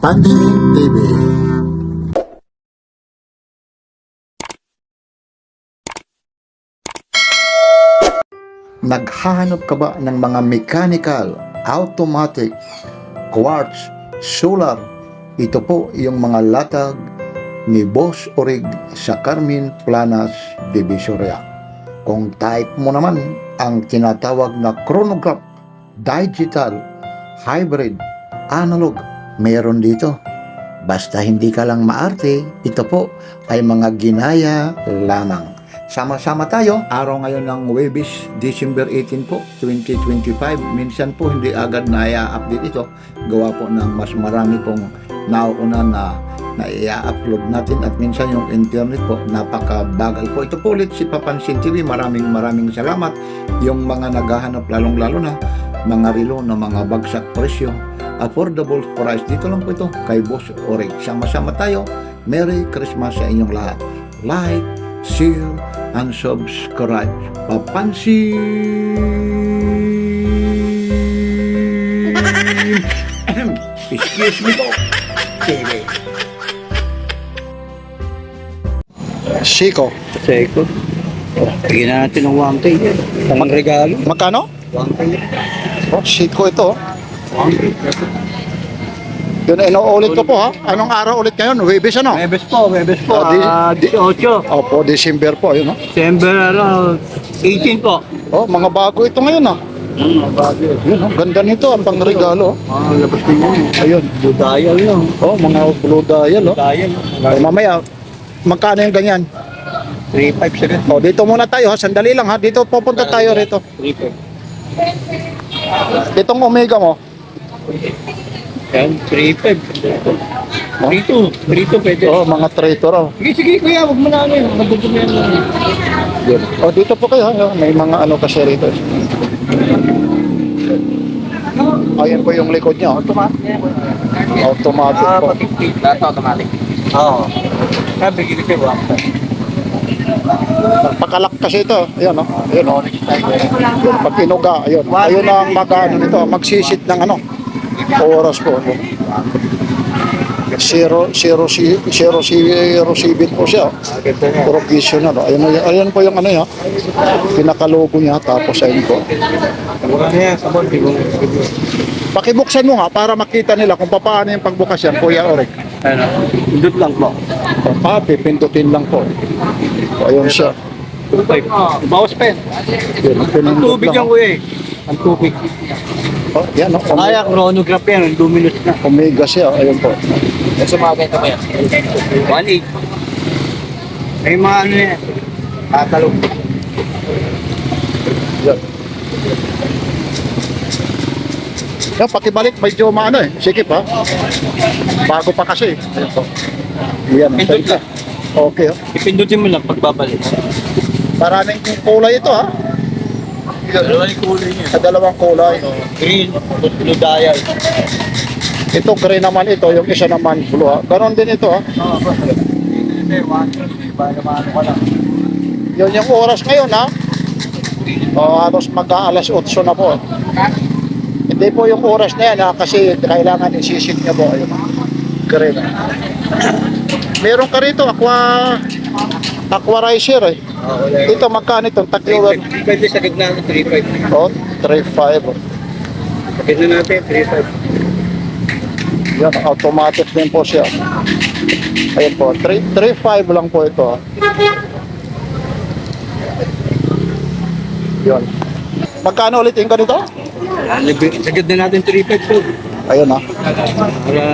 Papansin TV. Naghahanap ka ba ng mga mechanical, automatic, quartz, solar? Ito po yung mga latag ni Boss Orig sa Carmen Planas, Divisoria. Kung type mo naman ang tinatawag na chronograph, digital, hybrid, analog, meron dito. Basta hindi ka lang maarte, ito po ay mga ginaya lamang. Sama-sama tayo. Araw ngayon ng Huwebes, December 18 po, 2025. Minsan po hindi agad na-update ito. Gawa po ng mas marami pong nauuna na i-upload natin at minsan yung internet po napakabagal po. Ito po ulit si Papansin TV. Maraming salamat. Yung mga naghahanap lalong-lalo na mga relo na mga bagsak presyo, affordable price, dito lang po ito kay Boss Orig. Sama-sama tayo. Merry Christmas sa inyong lahat. Like, share, and subscribe. Papansin excuse me po TV. Siko. Seko. Bigyan natin ng 1K. Pang regalo. Magkano? 1K. Oh, Siko ito. 1K. Yun, inuulit ko po ha. Anong araw ulit ngayon? Huwebes ano? Webes po. 18. Opo, December po. Yun, no? December 18 po. Oh, mga bago ito ngayon ha. Yun, oh, ganda nito. Ang pang regalo. Labas din yun. Ayun. Blue dial no. Oh, mga blue dial. Oh. Dial. Mamaya, magkano yung ganyan? 3.5 sila. Oh, dito muna tayo ha. Sandali lang ha. Dito pupunta tayo rito. 3.5. Itong Omega mo. Yan, 3.5. 3.2 pwede. Oh, mga traitor. Oh. Sige kuya, wag mo na ano yun. Magdudumi yan lang. Yun. Oh, dito po kayo ha. May mga ano kasi rito. Ayan po yung likod niya. Automatic po. Lahat automatic. Oo. Sabi, gilid ko. Pakalak kasi ito. Ayan o. Ayan o. Pag inuga, ayun. Ayun ang mag-ano nito. Magsisit ng ano. Oras po. Zero bit po siya. Professional. Ayan po yung ano niya. Pinakalogo niya. Tapos ayun po. Pakibuksan mo nga para makita nila kung paano yung pagbukas yan, Kuya Orig. Ano? Indot lang po. Pindutin lang po. Ayun siya. 2.5. Bawas pen. Ang tubig yan kuya eh. Ang tubig. Oh, yan o. Kaya chronograph yan. 2 minutes na. Omega siya. Ayun po. Sa mga ganito mo yan. 1.8. May mga ano yan. Tatalog. Yan. Yan, pakibalik. Medyo maano eh. Sikip ha. Bago pa kasi. Ayun po. Yan. Pindot lang. Okay. Oh. Ipindutin mo lang pagbabalik. Maraming kulay ito ha. Dalawa yung kulay niya. Sa dalawang kulay. Green, blue dial. Ito green naman ito. Yung isa naman blue ha. Ganon din ito ha. Yun yung oras ngayon ha. Halos mag-aalas 8 na po. Hindi po yung oras na yan ha. Kasi kailangan isisit niya po. Ayun. Green ha. Meron ka rito aquarizer eh. Ito magkano itong takyo? Pwede sa gitna ng 3.5. Oh, 3.5. Sakit na natin, 3.5. Yan, automatic din po siya. Ayun po, 3.5 lang po ito. Yan. Magkano ulit yung ganito? Sagad na natin 3.5 po. Ayun ha.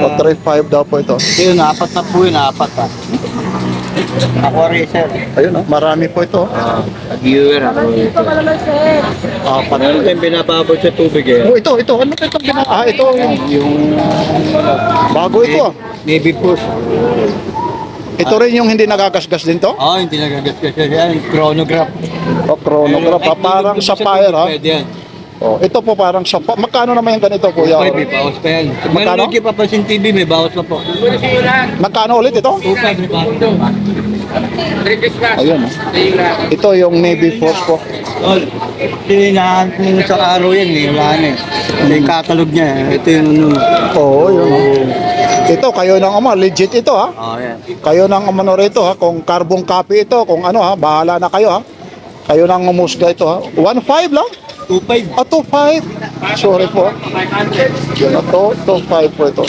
O, 3.5 daw po ito. Ayun, apat na po yun, apat ha. Aquarizer. Ayun ha, marami po ito. Viewer ako. Meron tayong binababot sa tubig eh. Oh, ito. Ano ito? Ito. Yung Bago ito ah. Navy Force. Ito rin yung hindi nagagasgas din to? Hindi nagagasgas yan. Chronograph. O, chronograph ha. Parang sa fire ha. Pwede yan. Oh, ito po parang sa magkano naman yung ganito kuya? May bawas pa yan. Kung Magkano? meron Papansin TV, may bawas pa po. Magkano ulit ito? 2.5 may bawas pa. Ayun ha. Ito yung Navy Force po. Hinahanap mo sa araw yan eh. Wala na eh. Ito yung catalog niya eh. Ito yung ano. Oo, yun ha. Ito, kayo ng legit ito ha. Yan. Kayo ng umano rito ha, kung carbon copy ito, kung ano ha, bahala na kayo ha. Kayo nang umusga ito ha. 1.5 lang? 2.5. 2.5. Sorry po. Yun na to, 2.5 po ito.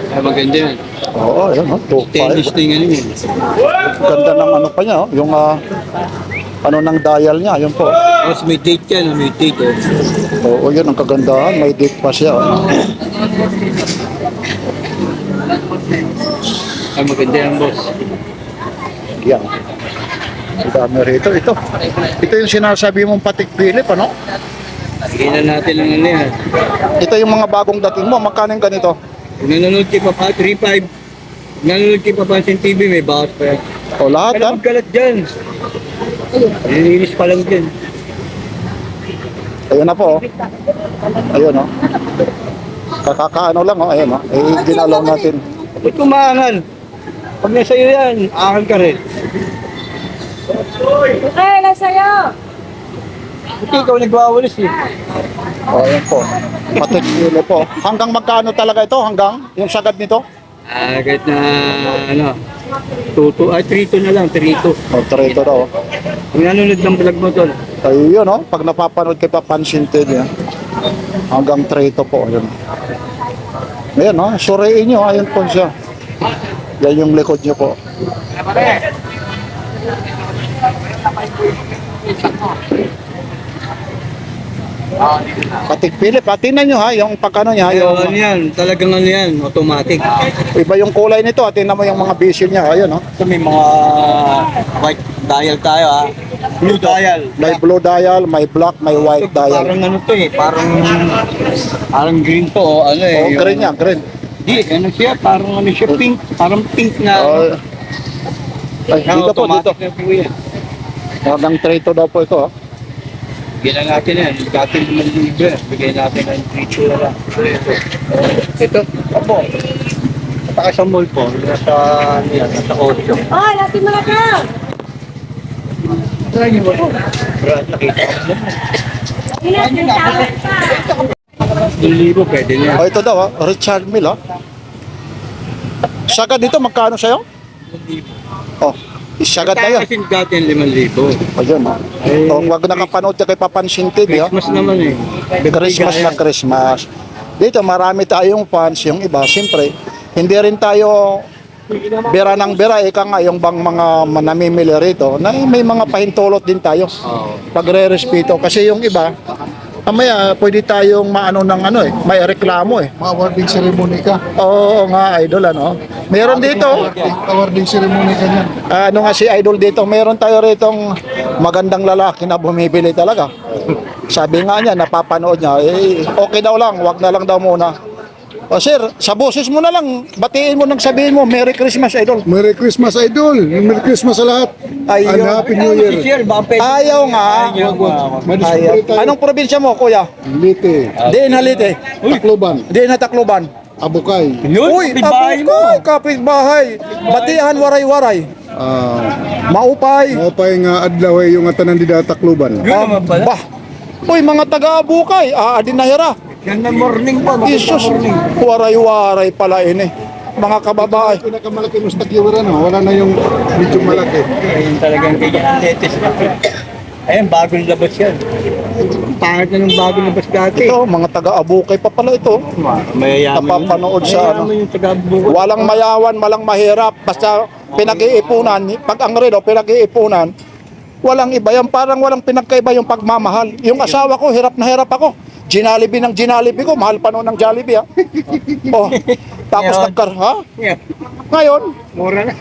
Ay, maganda yun. Oo, yun ha, 2.5. Tennis na yung ano yun. Ganda ng ano pa niya, oh, yung ano ng dial niya, yun po. Tapos may date yan, may date. Oo, yun ang kagandahan, may date pa siya. Oh. Ay, maganda yan, boss. Yan. Ang dami rito. Ito yung sinasabi mong patik Philip, ano? Bigyan na natin ng ano yan. Ito yung mga bagong dating mo. Magkano yung ganito? Kung nanonood kayo pa 3.5. Kung nanonood kayo pa Pansin TV, may bawas pa yan. O lahat Kaya ha? magkalat dyan. Nilinis pa lang dyan. Ayun na po. Oh. Ayun o. Oh. Kakakaano lang o. Oh. Ayun o. Oh. Eh, ginalaw natin. Ba't kumaangal? Pag nasa iyo yan, aangal ka rin. Okay, sa'yo. Buti ikaw nagwawalis eh. O, ayun po. Patik Philip po. Hanggang magkano talaga ito? Hanggang yung sagad nito? Kahit na ano, 3-2 na lang, 3-2. O, trito daw. Kung nanonood ng vlog mo tol, Ayun o. Pag napapanood kay Papansin TV. Hanggang trito po. Ayun. Ayun o. Suriin nyo. Ayun po siya. Yan yung likod nyo po. Patik Philip, tingnan nyo ha, yung pagkano niya, ano yung yan, talagang ano yan, automatic. iba yung kulay nito, tingnan mo yung mga bezel niya, ayun ha. Ito may mga white dial tayo ha. Blue dial. May blue dial, may black, may white Ito, dial. parang ano to eh, parang green to o ano eh. Oh, green yan, green. Di, ano siya, parang ano siya, pink, parang pink na. Oh, ay, dito po, dito. automatic na po yan. Hanggang trito daw po ito ha. Bigyan na natin yan, dati naman libre, bigyan natin ng 3 na lang. Ito, opo. Pataka sa mall po, nasa, ano yan, nasa 8. Oh, natin mga ka. Try niyo ba ito? Bro, nakita ko mo. Natin tawag pa. 2,000 pwede niya. Oh, ito daw ha, Richard Mill ha. Sagad dito, magkano sa'yo? Oh, sagad na yun. Kasi dati yung 5,000. Ayun ha. Oh, wag nakapanood ka kay Papansin TV ha. Christmas naman eh. Christmas na Christmas. Dito marami tayong fans, yung iba, siyempre, hindi rin tayo bira ng bira, ika nga yung bang mga namimili rito, na may mga pahintulot din tayo. Oo. Pagre-respeto. Kasi yung iba, mamaya pwede tayong maano ng ano eh, may reklamo eh. Awarding ceremony ka. Oo nga, idol ano. Meron dito, Awarding ceremony ka niyan. ano nga si idol dito, meron tayo ritong magandang lalaki na bumibili talaga. Sabi nga niya, napapanood niya, eh, okay daw lang, wag na lang daw muna. O sir, sa boses mo na lang, batiin mo nang sabihin mo, Merry Christmas, idol. Merry Christmas, Idol. Merry Christmas sa lahat. Ayun. And Happy New Si Year. Sir, baka pwede. Ayaw nga. Ayaw. Anong probinsya mo, kuya? Lite, Di Halite. Tacloban, Di na Tacloban. Abukay, Yun, Uy, kapitbahay mo. kapitbahay. Batihan, waray-waray. Maupay. maupay nga adlaw yung atanan di da Tacloban. Yun naman pala. Bah. Uy, mga taga-Abukay. Adinahira. Yan na morning po. Isus. Waray-waray pala ini. Mga kababae. Pinakamalaki mo stakyuran, wala na yung medyo malaki. Ayun talagang ganyan. Latest na. Ayan, bagong labas yan. Pangit na ng bagong labas dati. Ito, mga taga-Abukay pa pala ito. Mayayaman. Napapanood sa ano. Mayayaman yung taga-buko. Walang mayawan, walang mahirap. Basta pinag-iipunan. Pag ang relo, pinag-iipunan. Walang iba yan. Parang walang pinagkaiba yung pagmamahal. Yung asawa ko, hirap na hirap ako. Jollibee ng Jollibee ko. Mahal pa noon ng Jollibee ha. Oh, tapos Ngayon. ha? Yeah. Ngayon, Mura na.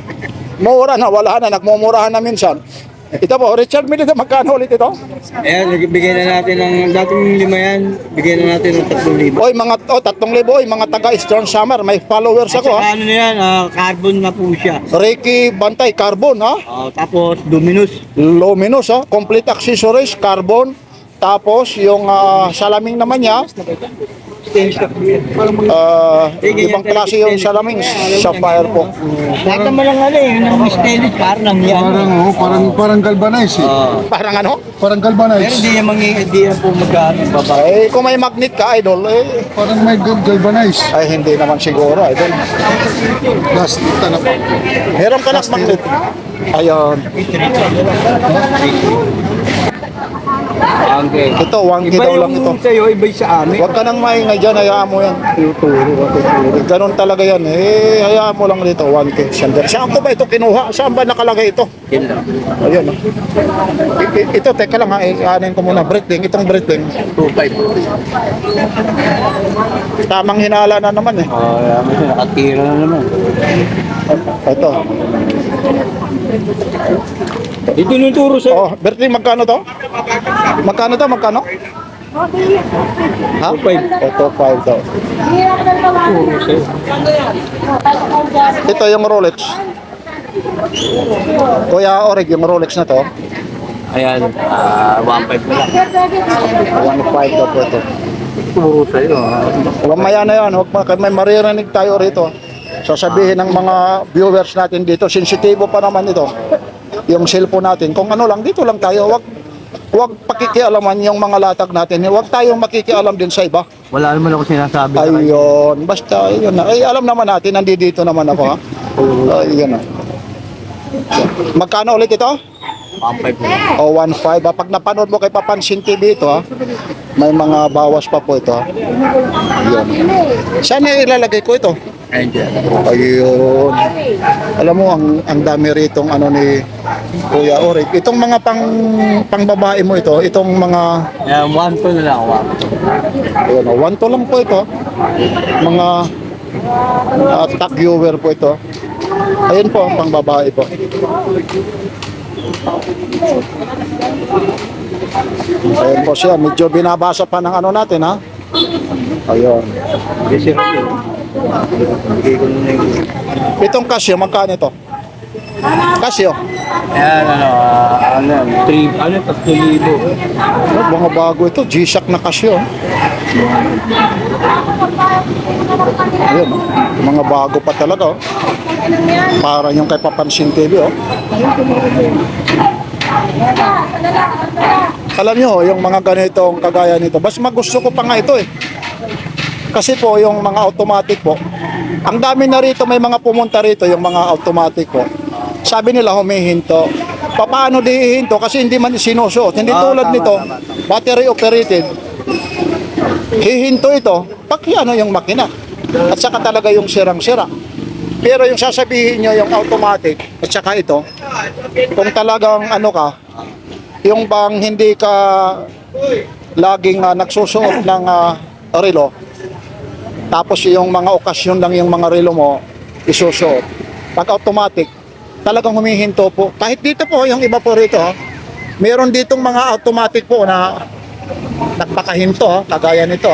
mura na, wala na. Nagmumurahan na minsan. Ito po, Richard Milito, magkano ulit ito? Ayan, bigyan na natin ng dating 5 yan. Bigyan na natin ng 3,000. Oy, mga 3,000, oy, mga taga Eastern Summer, may followers At ako ha. saka ano na yan, carbon na po siya. Ricky Bantay, carbon ha. Tapos Dominus. Luminous ha, complete accessories, carbon. Tapos yung salaming naman niya, stainless na po yan. Ibang klase yung salamin, sapphire po. Lahat naman lang ano eh, yung stainless parang yan. Parang galvanized eh. Parang ano? Parang Pero galvanized. hindi yan po magkano babae. Eh, kung may magnet ka, idol, eh, Parang may galvanized. ay hindi naman siguro, idol. Plastic na po. Meron ka ng magnet. Ayun. Okay. Ito, 1K Iba daw lang ito. yung sa'yo, iba yung sa amin. Huwag ka nang maingay dyan, hayaan mo yan. Ganon talaga yan. Eh, hayaan mo lang dito, 1K. Saan ko ba ito kinuha? Saan ba nakalagay ito? Yan lang. Ayun. Oh. Ito, teka lang ha. Anin ko muna. Breathing. Itong breathing. 2.5. Tamang hinala na naman eh. Nakatira na naman. Ito. Ito nung turo sa'yo. Oh, breathing, magkano to? Magkano to? Magkano? Ha? 2.5. Ito, 5 daw. Hirap na naman. Ito yung Rolex. Kuya Orig, yung Rolex na to. Ayan, 1.5 na lang. 1.5 daw po ito. Turo sa'yo. Mamaya na yan, huwag may maririnig tayo rito. Sasabihin ng mga viewers natin dito, sensitibo pa naman ito. Yung cellphone natin, kung ano lang, dito lang tayo. Huwag pakikialaman yung mga latag natin. Huwag tayong makikialam din sa iba. Wala naman ako sinasabi. Ayun, basta yun na. Ay, alam naman natin, nandito naman ako ha. Ayun na. Magkano ulit ito? 1.5 na. O 1.5. Pag napanood mo kay Papansin TV ito ha, may mga bawas pa po ito ha. Ayun. Saan ilalagay ko ito? Ayan. Ayun. Alam mo, ang dami ritong ano ni Kuya Orig. Itong mga pangbabae mo ito, itong mga, Ayan, 1.2 na lang. ayun, 1 to lang po ito. Mga top viewer po ito. Ayun po, pangbabae po. Ayun po siya, medyo binabasa pa ng ano natin ha. Ayun. Kasi bigay ko na yung... Itong Casio, magkano ito? Casio. Ayan, ano, 3,000. Mga bago ito, G-Shock na Casio. Ayun, mga bago pa talaga. Oh. Para yung kay Papansin TV. Oh. Alam nyo, yung mga ganitong kagaya nito, mas magusto ko pa nga ito eh. Kasi po, yung mga automatic po, ang dami na rito, may mga pumunta rito, yung mga automatic po. Sabi nila, humihinto. Paano di hihinto? Kasi hindi man sinusuot. Hindi tulad nito, battery operated. Hihinto ito, pag ano yung makina. At saka talaga yung sirang-sira. Pero yung sasabihin nyo, yung automatic, at saka ito, kung talagang ano ka, yung bang hindi ka laging nagsusuot ng relo, tapos yung mga okasyon lang yung mga relo mo isusuot. Pag automatic, talagang humihinto po. Kahit dito po, yung iba po rito, meron ditong mga automatic po na nagpakahinto, kagaya nito.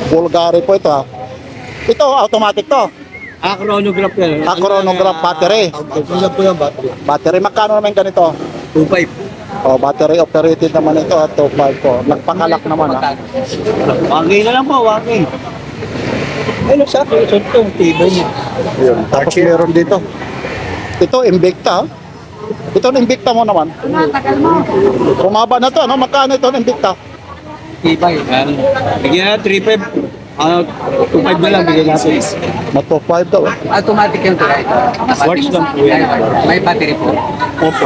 Bulgari po ito. Ito, automatic to. Chronograph yan. Chronograph battery. Chronograph po yung battery. Battery, magkano naman ganito? 2.5. O, battery operated naman ito at 2.5 po. Nagpakalak naman ha. Wagay na lang po, wagay. Ano sa akin? Ito yung tibay niya. Yun. Tapos meron dito. Ito, Invicta. Ito, Invicta mo naman. Bumaba na to, ano? Magkano ito, Invicta? Tibay. Bigyan na 3.5. Ano, 2.5 na lang bigyan natin. Na 2.5 daw. Automatic yung tulay. Quartz lang po yan. May battery po. Opo.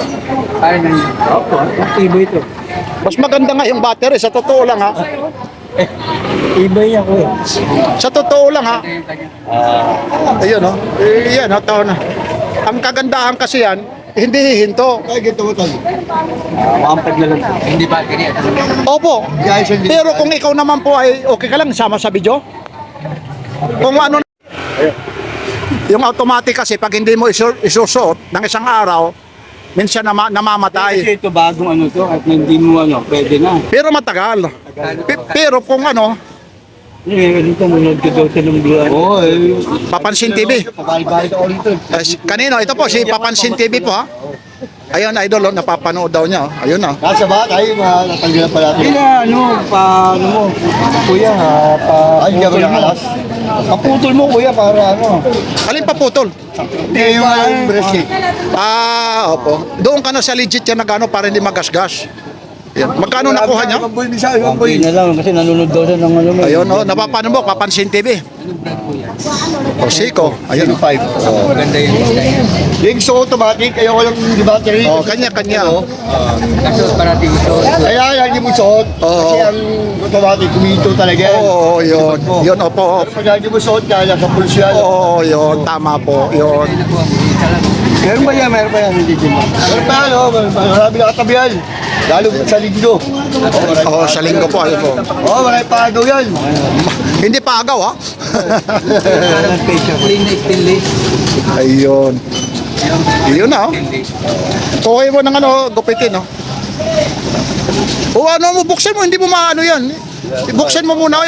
Parang nang Opo. Ang tibay ito. Mas maganda nga yung battery, sa totoo lang ha. Tibay niya ko. Sa totoo lang ha. Ayun o. Yan o, taon na. Ang kagandahan kasi yan, hindi hihinto. Ay, ganito mo tayo. 1.5 na lang. hindi battery. Opo. Pero kung ikaw naman po ay okay ka lang, sama sa video. Kung ano, yung automatic kasi pag hindi mo isusuot ng isang araw, minsan namamatay. Kasi ito bagong ano to, at hindi mo ano, pwede na. Pero matagal. Pero kung ano, Dito munod ka daw sa ng buwan. Oo, Papansin TV. Pabalik-balik ako dito. Kanino? Ito po, si Papansin TV po ha. Ayun, idol, oh, napapanood daw niya. Oh. Ayun, oh. Nasa ba tayo, natanggilan pa natin. Hindi na, paano mo, kuya ha, Ay, hindi ako nakalas. Kaputol mo kuya para Alin pa putol? Hindi yung bracelet. Opo. Doon ka na sa legit yan na gano para hindi magasgas. Yan. Magkano nakuha niya? Ibang boy, bisa, ibang boy. na lang kasi nanonood daw siya ng Ayun, oh, napapano mo, Papansin TV. O, Siko. Ayun, oh. 5. Maganda yung design. Yung so automatic, ayoko lang di battery. Oh, kanya-kanya. Oh. Kaso parating ito. Kaya lagi mo suot. Oo. Kasi ang automatic, kumito talaga yan. Oo, yun. Yun, opo. Pag lagi mo suot ka, nasa pulso yan. Oo, yun. Tama po. Yun. Meron ba yan, hindi din mo? Pero pa, no, marami nakatabihan. Lalo sa linggo. Oo, sa linggo po. Ayun po. Oo, marami pa agaw yan. Hindi pa agaw, ha? Clean na stainless. Ayun. Yun na, oh. Kuhay mo ng gupitin, oh. O ano mo, buksan mo, hindi mo maano yan. Buksan mo muna,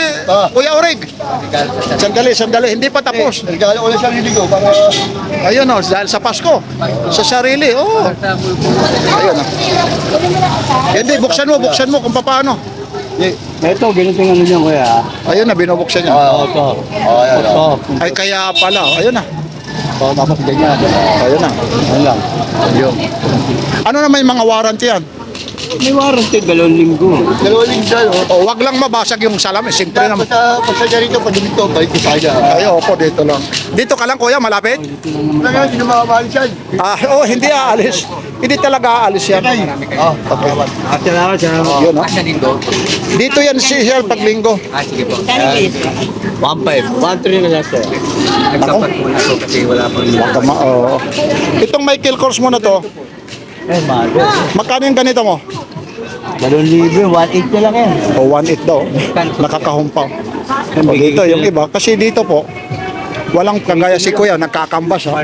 Kuya Orig. Sandali, hindi pa tapos. Regalo ko na sarili ko para... Ayun, oh, dahil sa Pasko. Sa sarili, oh. Ayun, oh. Hindi, buksan mo kung paano. Ito, ganito yung niya kuya. Ayun na, binubuksan niya. Ito. Oo, yan. Ito. Ay, kaya pala, oh. Ayun na. So, tapos ganyan. Ayun na. Ayun lang. Ayun. Ano na may mga warranty yan? May warranty, 2 linggo. Dalawang linggo, no? O, wag lang mabasag yung salamin. Simple naman. Pagsa rito, pag dito, balik ko sana. Ay, opo, dito lang. Dito ka lang, kuya, malapit? Wala nga, hindi na makamalis yan. Hindi aalis. Hindi talaga aalis yan. Okay. Salamat. Yun, no? Asa linggo? Dito yan si Sir pag linggo. Sige po. 1.5. 1.3 na lang sir. Nagsapat ko na to kasi wala pa rin. Tama, oo. Itong Michael Kors mo na to, Mahal. magkano yung ganito mo? 2,000, 1.8 na lang yan. O, 1.8 daw. Nakakahumpaw. O, dito, yung iba. Kasi dito po, walang kagaya si Kuya, nagkakambas. Ha?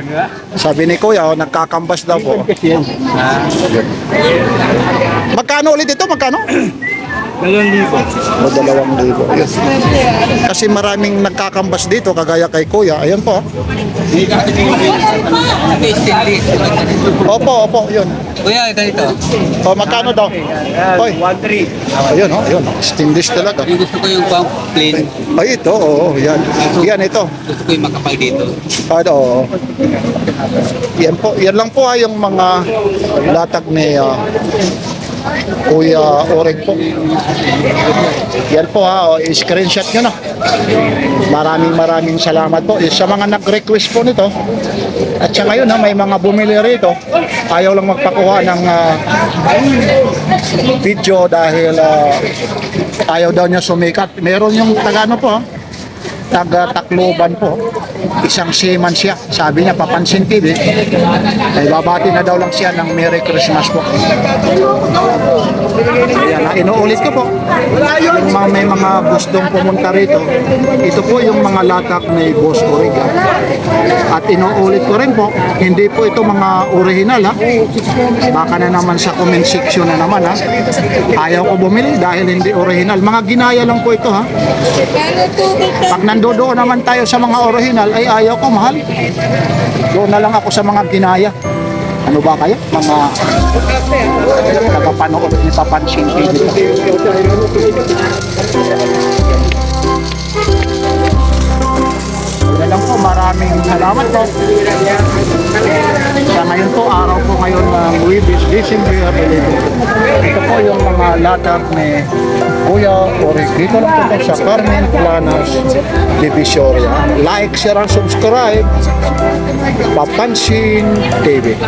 Sabi ni Kuya, nagkakambas daw po. Kasi yan. Magkano ulit ito? Magkano? 2,000. O, 2,000. Yes. Kasi maraming nagkakambas dito, kagaya kay Kuya. Ayan po. Stainless. Opo, yun. Kuya, ganito. O, magkano daw? Oy, 1.3. ayun, ayun. Stainless talaga. Yung gusto ko yung pang plain. Ay, ito, oo, yan. Yan, ito. Gusto ko yung makapal dito. Oo. Yan po, yan lang po yung mga latag ni Kuya Orig po. Yan po screenshot nyo na. Maraming salamat po. Sa mga nag-request po nito, at sa ngayon may mga bumili rito, ayaw lang magpakuha ng video dahil ayaw daw niya sumikat. Meron yung taga po, taga Tacloban po, isang seaman siya, sabi niya Papansin TV, ay babati na daw lang siya ng Merry Christmas po. Ayan, inuulit ko po, yung may mga gustong pumunta rito, ito po yung mga latak ni Boss Orig, at inuulit ko rin po, hindi po ito mga original, baka na naman sa comment section na naman, ayaw ko bumili dahil hindi original, mga ginaya lang po ito, pag nandoon naman tayo sa mga original ay ayaw ko, mahal. Doon na lang ako sa mga ginaya. Ano ba kayo? Mga nakapanood ni Papansin TV. Yan lang po, maraming salamat po. Sa ngayon po, araw po ngayon ng Wibis, December 11. Ito po yung mga latag ni Kuya Orig. Dito lang po sa Carmen Planas, Divisoria. Like, share, and subscribe. Papansin TV.